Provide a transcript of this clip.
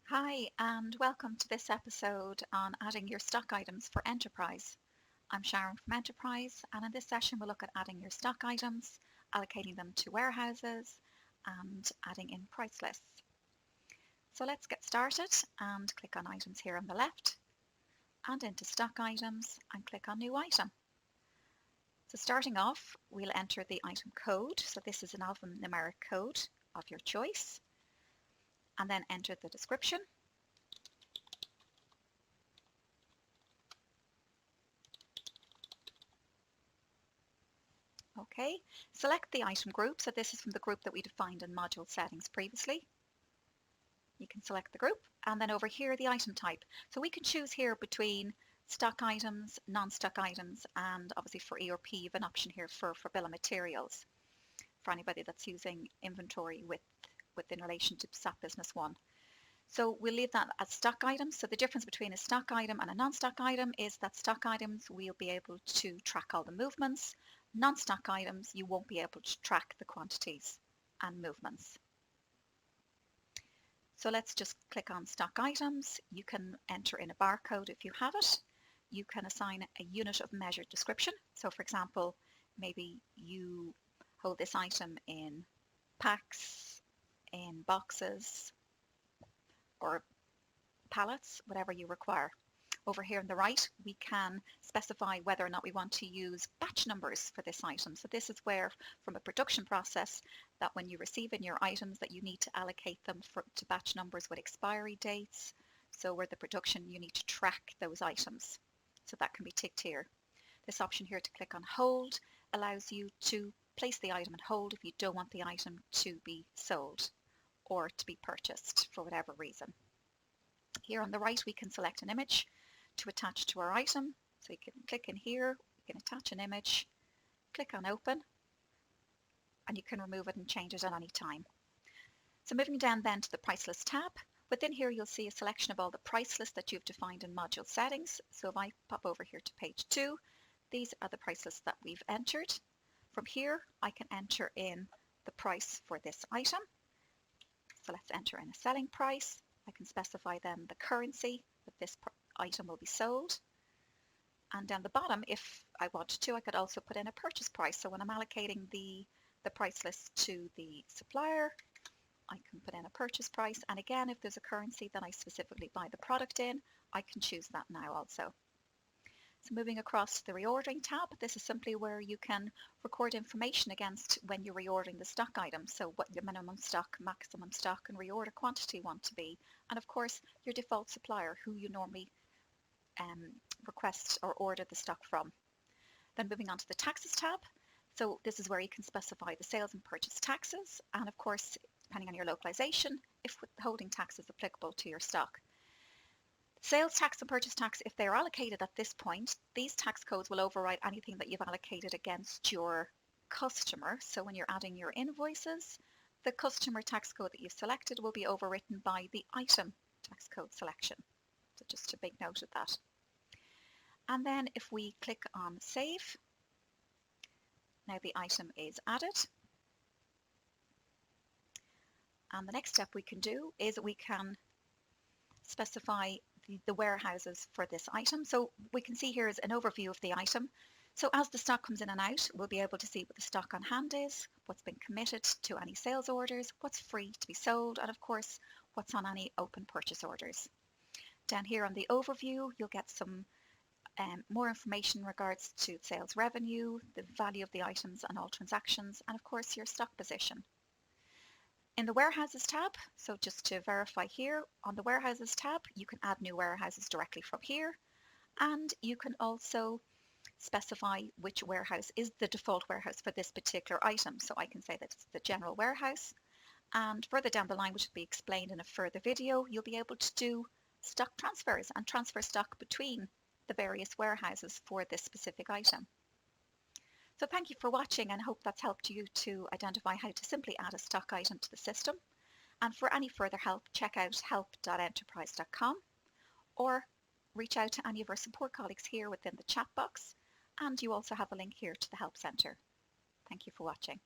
Hi, and welcome to this episode on adding your stock items for Enterpryze. I'm Sharon from Enterpryze, and in this session we'll look at adding your stock items, allocating them to warehouses, and adding in price lists. So let's get started and click on items here on the left and into stock items and click on new item. So starting off, we'll enter the item code. So this is an alphanumeric code of your choice, and then enter the description. Okay, select the item group. So this is from the group that we defined in module settings previously. You can select the group, and then over here the item type. So we can choose here between stock items, non-stock items, and obviously for ERP you have an option here for bill of materials for anybody that's using inventory within relation to SAP Business One. So we'll leave that as stock items. So the difference between a stock item and a non-stock item is that stock items we'll be able to track all the movements. Non-stock items you won't be able to track the quantities and movements. So let's just click on stock items. You can enter in a barcode if you have it. You can assign a unit of measure description. So for example, maybe you hold this item in packs, in boxes, or pallets, whatever you require. Over here on the right, we can specify whether or not we want to use batch numbers for this item. So this is where, from a production process, that when you receive in your items that you need to allocate them to batch numbers with expiry dates. So where the production, you need to track those items. So that can be ticked here. This option here to click on hold allows you to place the item on hold if you don't want the item to be sold or to be purchased for whatever reason. Here on the right, we can select an image to attach to our item. So you can click in here, you can attach an image, click on open, and you can remove it and change it at any time. So moving down then to the price list tab, within here you'll see a selection of all the price lists that you've defined in module settings. So if I pop over here to page 2, these are the price lists that we've entered. From here, I can enter in the price for this item. So let's enter in a selling price. I can specify then the currency that this item will be sold. And down the bottom, if I wanted to, I could also put in a purchase price. So when I'm allocating the price list to the supplier, I can put in a purchase price. And again, if there's a currency that I specifically buy the product in, I can choose that now also. So moving across to the reordering tab, this is simply where you can record information against when you're reordering the stock items. So what your minimum stock, maximum stock, and reorder quantity want to be. And of course, your default supplier, who you normally request or order the stock from. Then moving on to the taxes tab. So this is where you can specify the sales and purchase taxes. And of course, depending on your localization, if withholding tax is applicable to your stock. Sales tax and purchase tax, if they're allocated at this point, these tax codes will override anything that you've allocated against your customer. So when you're adding your invoices, the customer tax code that you've selected will be overwritten by the item tax code selection. So just a big note of that. And then if we click on save, now the item is added. And the next step we can do is we can specify the warehouses for this item. So we can see here is an overview of the item. So as the stock comes in and out, we'll be able to see what the stock on hand is, what's been committed to any sales orders, what's free to be sold, and of course, what's on any open purchase orders. Down here on the overview, you'll get some more information in regards to sales revenue, the value of the items and all transactions, and of course your stock position. In the warehouses tab, so just to verify here, on the warehouses tab, you can add new warehouses directly from here, and you can also specify which warehouse is the default warehouse for this particular item. So I can say that it's the general warehouse, and further down the line, which will be explained in a further video, you'll be able to do stock transfers and transfer stock between the various warehouses for this specific item. So thank you for watching, and hope that's helped you to identify how to simply add a stock item to the system. And for any further help, check out help.enterpryze.com or reach out to any of our support colleagues here within the chat box. And you also have a link here to the Help Centre. Thank you for watching.